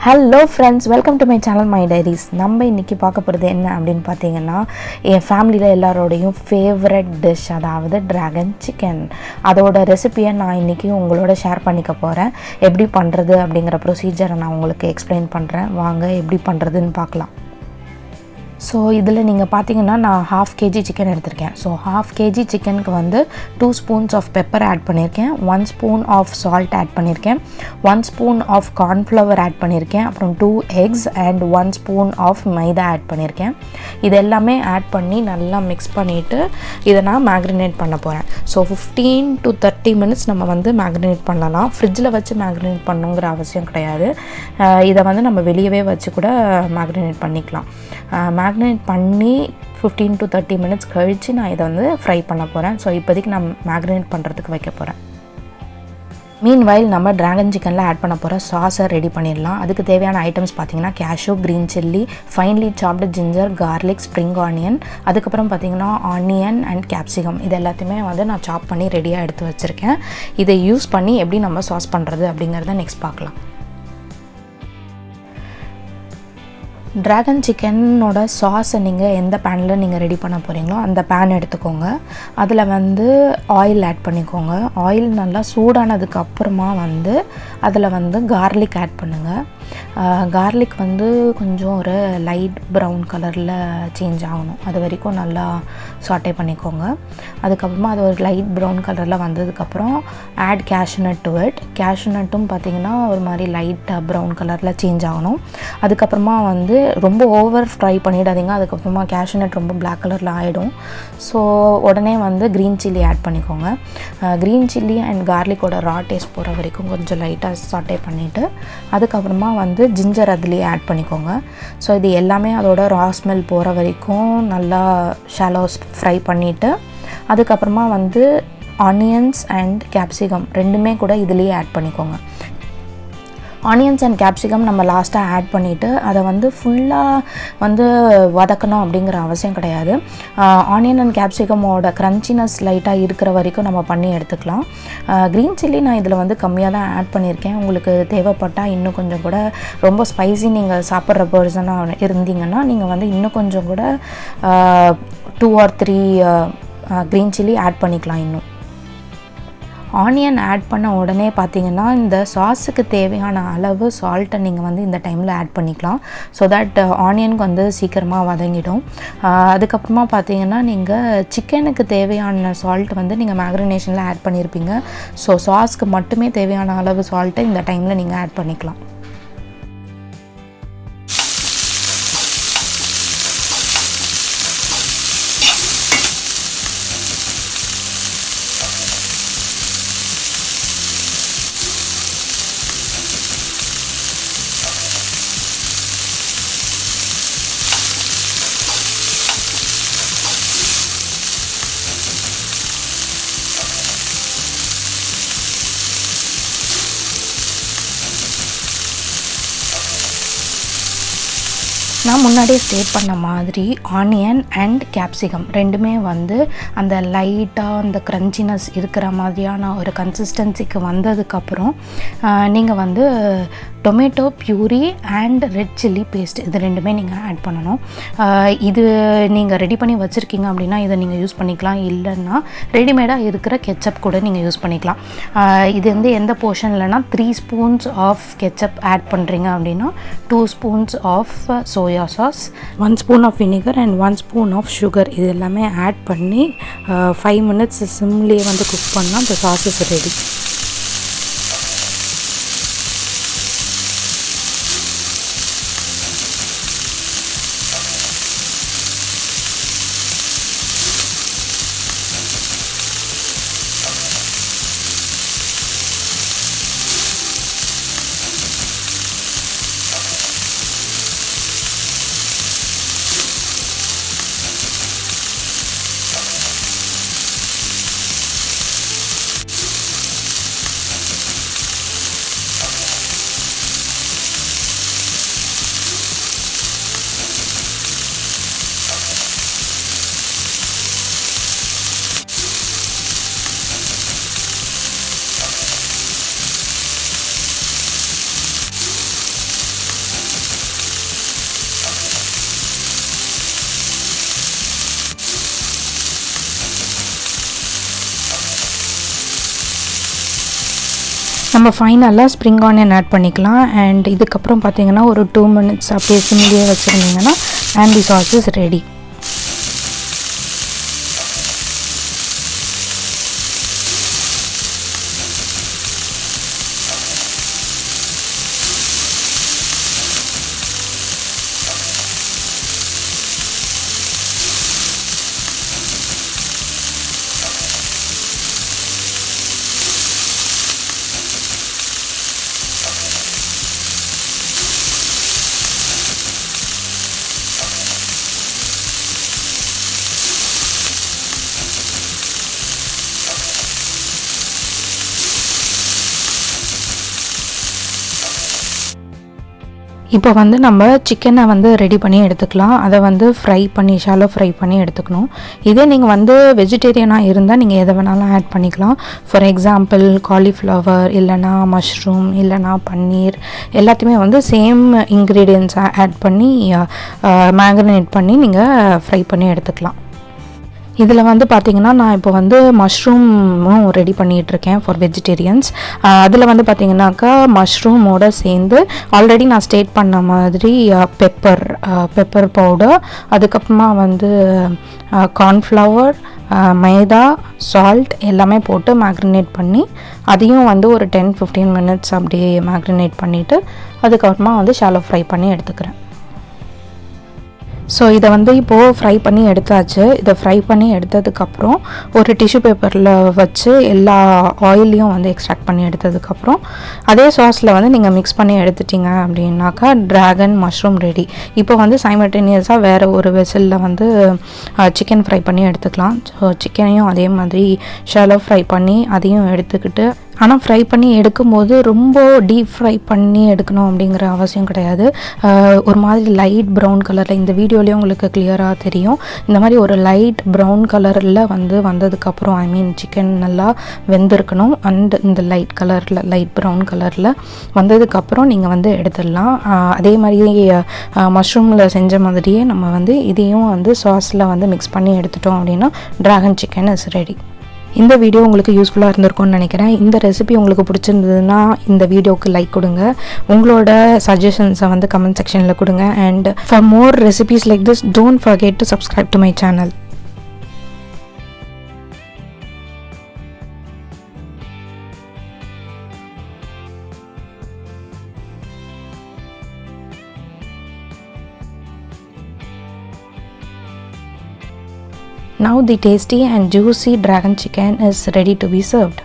Hello friends, welcome to my channel my diaries. நம்ம இன்றைக்கி பார்க்க போகிறது என்ன அப்படின்னு பார்த்தீங்கன்னா, என் ஃபேமிலியில் எல்லாரோடையும் ஃபேவரட் டிஷ், அதாவது ட்ராகன் சிக்கன். அதோட ரெசிபியை நான் இன்றைக்கி உங்களோட ஷேர் பண்ணிக்க போகிறேன். எப்படி பண்ணுறது அப்படிங்கிற ப்ரொசீஜரை நான் உங்களுக்கு எக்ஸ்பிளைன் பண்ணுறேன். வாங்க எப்படி பண்ணுறதுன்னு பார்க்கலாம். ஸோ இதில் நீங்கள் பார்த்தீங்கன்னா நான் 1/2 kg சிக்கன் எடுத்திருக்கேன். ஸோ 1/2 kg சிக்கனுக்கு வந்து 2 ஸ்பூன்ஸ் ஆஃப் பெப்பர் ஆட் பண்ணியிருக்கேன், 1 ஸ்பூன் ஆஃப் சால்ட் ஆட் பண்ணியிருக்கேன், 1 ஸ்பூன் ஆஃப் கார்ன்ஃப்ளவர் ஆட் பண்ணியிருக்கேன், அப்புறம் 2 eggs and 1 spoon of maida add பண்ணியிருக்கேன். இது எல்லாமே ஆட் பண்ணி நல்லா மிக்ஸ் பண்ணிவிட்டு இதை நான் மேக்ரினேட் பண்ண போகிறேன். ஸோ 15 to 30 minutes நம்ம வந்து மேக்ரினேட் பண்ணலாம். ஃப்ரிட்ஜில் வச்சு மேக்ரினேட் பண்ணுங்கிற அவசியம் கிடையாது. இதை வந்து நம்ம வெளியவே வச்சு கூட மேக்ரினேட் பண்ணிக்கலாம். மேக்ரினேட் பண்ணி 15 to 30 minutes கழித்து நான் இதை வந்து ஃப்ரை பண்ண போகிறேன். ஸோ இப்போதைக்கு நான் மேக்ரினேட் பண்ணுறதுக்கு வைக்க போகிறேன். மீன்வைல் நம்ம ட்ராகன் சிக்கனில் ஆட் பண்ண போகிற சாஸை ரெடி பண்ணிடலாம். அதுக்கு தேவையான ஐட்டம்ஸ் பார்த்திங்கன்னா கேஷ்யூ, க்ரீன் சில்லி, ஃபைன்லி சாப்டு ஜிஞ்சர், கார்லிக், ஸ்ப்ரிங் ஆனியன், அதுக்கப்புறம் பார்த்திங்கன்னா ஆனியன் அண்ட் கேப்சிகம். இது எல்லாத்தையுமே வந்து நான் சாப் பண்ணி ரெடியாக எடுத்து வச்சுருக்கேன். இதை யூஸ் பண்ணி எப்படி நம்ம சாஸ் பண்ணுறது அப்படிங்கிறத நெக்ஸ்ட் பார்க்கலாம். ட்ராகன் சிக்கனோட சாஸை நீங்கள் எந்த பேனில் நீங்கள் ரெடி பண்ண போகிறீங்களோ அந்த பேன் எடுத்துக்கோங்க. அதில் வந்து ஆயில் ஆட் பண்ணிக்கோங்க. ஆயில் நல்லா சூடானதுக்கு அப்புறமா வந்து அதில் வந்து கார்லிக் ஆட் பண்ணுங்கள். கார்லிக் வந்து கொஞ்சம் ஒரு லைட் ப்ரௌன் கலரில் சேஞ்ச் ஆகணும். அது வரைக்கும் நல்லா சாட்டே பண்ணிக்கோங்க. அதுக்கப்புறமா அது ஒரு லைட் ப்ரௌன் கலரில் வந்ததுக்கப்புறம் ஆட் கேஷ்யூநட் டு இட். கேஷ்யூநட்டும் பார்த்திங்கன்னா ஒரு மாதிரி லைட் ப்ரௌன் கலரில் சேஞ்ச் ஆகணும். அதுக்கப்புறமா வந்து ரொம்ப ஓவர் ஃப்ரை பண்ணிடாதீங்க. அதுக்கப்புறமா கேஷ்யூநட் ரொம்ப பிளாக் கலரில் ஆகிடும். ஸோ உடனே வந்து க்ரீன் சில்லி ஆட் பண்ணிக்கோங்க. க்ரீன் சில்லி அண்ட் கார்லிக்கோட ரா டேஸ்ட் போகிற வரைக்கும் கொஞ்சம் லைட்டாக சாட்டே பண்ணிவிட்டு அதுக்கப்புறமா வந்து ஜிஞ்சர் அதுலேயே ஆட் பண்ணிக்கோங்க. ஸோ இது எல்லாமே அதோட ரா ஸ்மெல் போகிற வரைக்கும் நல்லா ஷாலோ ஃப்ரை பண்ணிவிட்டு அதுக்கப்புறமா வந்து ஆனியன்ஸ் அண்ட் கேப்சிகம் ரெண்டுமே கூட இதுலேயே ஆட் பண்ணிக்கோங்க. ஆனியன்ஸ் அண்ட் கேப்சிகம் நம்ம லாஸ்ட்டாக ஆட் பண்ணிவிட்டு அதை வந்து ஃபுல்லாக வந்து வதக்கணும் அப்படிங்கிற அவசியம் கிடையாது. ஆனியன் அண்ட் கேப்சிகமோட க்ரன்ச்சினஸ் லைட்டாக இருக்கிற வரைக்கும் நம்ம பண்ணி எடுத்துக்கலாம். க்ரீன் சில்லி நான் இதில் வந்து கம்மியாக தான் ஆட் பண்ணியிருக்கேன். உங்களுக்கு தேவைப்பட்டால் இன்னும் கொஞ்சம் கூட ரொம்ப ஸ்பைசி நீங்கள் சாப்பிட்ற பர்சனாக இருந்தீங்கன்னா நீங்கள் வந்து இன்னும் கொஞ்சம் கூட 2 or 3 க்ரீன் சில்லி ஆட் பண்ணிக்கலாம். இன்னும் ஆனியன் ஆட் பண்ண உடனே பார்த்திங்கன்னா இந்த சாஸுக்கு தேவையான அளவு சால்ட்டை நீங்கள் வந்து இந்த டைமில் ஆட் பண்ணிக்கலாம். ஸோ தட் ஆனியனுக்கு வந்து சீக்கிரமாக வதங்கிடும். அதுக்கப்புறமா பார்த்திங்கன்னா நீங்கள் சிக்கனுக்கு தேவையான சால்ட் வந்து நீங்கள் மேக்ரினேஷனில் ஆட் பண்ணியிருப்பீங்க. ஸோ சாஸ்க்கு மட்டுமே தேவையான அளவு சால்ட்டை இந்த டைமில் நீங்கள் ஆட் பண்ணிக்கலாம். நான் முன்னாடியே ஸ்டேட் பண்ண மாதிரி ஆனியன் அண்ட் கேப்சிகம் ரெண்டுமே வந்து அந்த லைட்டாக அந்த க்ரன்ச்சினஸ் இருக்கிற மாதிரியான ஒரு கன்சிஸ்டன்சிக்கு வந்ததுக்கப்புறம் நீங்கள் வந்து tomato puree and red chilli paste இது ரெண்டுமே நீங்கள் ஆட் பண்ணணும். இது நீங்கள் ரெடி பண்ணி வச்சுருக்கீங்க அப்படின்னா இதை நீங்கள் யூஸ் பண்ணிக்கலாம். இல்லைன்னா ரெடிமேடாக இருக்கிற கெச்சப் கூட நீங்கள் யூஸ் பண்ணிக்கலாம். இது வந்து எந்த போர்ஷன்லனா 3 ஸ்பூன்ஸ் ஆஃப் கெச்சப் ஆட் பண்ணுறீங்க அப்படின்னா 2 spoons of soya sauce, 1 spoon of vinegar and 1 spoon of sugar இது எல்லாமே ஆட் பண்ணி 5 minutes சிம்லேயே வந்து குக் பண்ணால் இந்த சாஸ் இஸ் ரெடி. நம்ம ஃபைனலாக ஸ்ப்ரிங் ஆனியன் ஆட் பண்ணிக்கலாம். அண்ட் இதுக்கப்புறம் பார்த்தீங்கன்னா ஒரு 2 minutes அப்படியே சிம்லேயே வச்சுருந்தீங்கன்னா ஹேண்டி சாஸ் இஸ் ரெடி. இப்போ வந்து நம்ம சிக்கனை வந்து ரெடி பண்ணி எடுத்துக்கலாம். அதை வந்து ஃப்ரை பண்ணி ஷாலோ ஃப்ரை பண்ணி எடுத்துக்கணும். இதே நீங்கள் வந்து வெஜிடேரியனாக இருந்தால் நீங்கள் எதை வேணாலும் ஆட் பண்ணிக்கலாம். ஃபார் எக்ஸாம்பிள் காலிஃப்ளவர், இல்லைனா மஷ்ரூம், இல்லைனா பன்னீர், எல்லாத்தையுமே வந்து சேம் இன்க்ரீடியன்ஸை ஆட் பண்ணி மேரினேட் பண்ணி நீங்கள் ஃப்ரை பண்ணி எடுத்துக்கலாம். இதில் வந்து பார்த்திங்கன்னா நான் இப்போ வந்து மஷ்ரூமும் ரெடி பண்ணிகிட்ருக்கேன் ஃபார் வெஜிடேரியன்ஸ். அதில் வந்து பார்த்திங்கனாக்கா மஷ்ரூமோடு சேர்ந்து ஆல்ரெடி நான் ஸ்டேட் பண்ண மாதிரி பெப்பர் பவுடர், அதுக்கப்புறமா வந்து கார்ன்ஃப்ளவர், மைதா, சால்ட் எல்லாமே போட்டு மேக்ரினேட் பண்ணி அதையும் வந்து ஒரு 10-15 minutes அப்படியே மேக்ரினேட் பண்ணிவிட்டு அதுக்கப்புறமா வந்து ஷாலோ ஃப்ரை பண்ணி எடுத்துக்கிறேன். ஸோ இதை வந்து இப்போது ஃப்ரை பண்ணி எடுத்தாச்சு. இதை ஃப்ரை பண்ணி எடுத்ததுக்கப்புறம் ஒரு டிஷ்யூ பேப்பரில் வச்சு எல்லா ஆயிலையும் வந்து எக்ஸ்ட்ராக்ட் பண்ணி எடுத்ததுக்கப்புறம் அதே சாஸில் வந்து நீங்கள் மிக்ஸ் பண்ணி எடுத்துட்டிங்க அப்படின்னாக்கா ட்ராகன் மஷ்ரூம் ரெடி. இப்போ வந்து சைமல்டேனியஸாக வேறு ஒரு வெசலில் வந்து சிக்கன் ஃப்ரை பண்ணி எடுத்துக்கலாம். ஸோ சிக்கனையும் அதே மாதிரி ஷாலோ ஃப்ரை பண்ணி அதையும் எடுத்துக்கிட்டு, ஆனால் ஃப்ரை பண்ணி எடுக்கும்போது ரொம்ப டீப் ஃப்ரை பண்ணி எடுக்கணும் அப்படிங்கிற அவசியம் கிடையாது. ஒரு மாதிரி லைட் ப்ரௌன் கலரில், இந்த வீடியோலேயே உங்களுக்கு கிளியராக தெரியும், இந்த மாதிரி ஒரு லைட் ப்ரௌன் கலரில் வந்ததுக்கப்புறம் சிக்கன் நல்லா வெந்திருக்கணும். அண்ட் இந்த லைட் ப்ரௌன் கலரில் வந்ததுக்கப்புறம் நீங்கள் வந்து எடுத்துடலாம். அதே மாதிரி மஷ்ரூமில் செஞ்ச மாதிரியே நம்ம வந்து இதையும் வந்து சாஸில் வந்து மிக்ஸ் பண்ணி எடுத்துட்டோம் அப்படின்னா ட்ராகன் சிக்கன் இஸ் ரெடி. இந்த வீடியோ உங்களுக்கு யூஸ்ஃபுல்லாக இருந்திருக்கும்னு நினைக்கிறேன். இந்த ரெசிபி உங்களுக்கு பிடிச்சிருந்ததுன்னா இந்த வீடியோவுக்கு லைக் கொடுங்க. உங்களோட சஜஷன்ஸை வந்து கமெண்ட் செக்ஷனில் கொடுங்க. And for more recipes like this don't forget to subscribe to my channel. Now the tasty and juicy dragon chicken is ready to be served.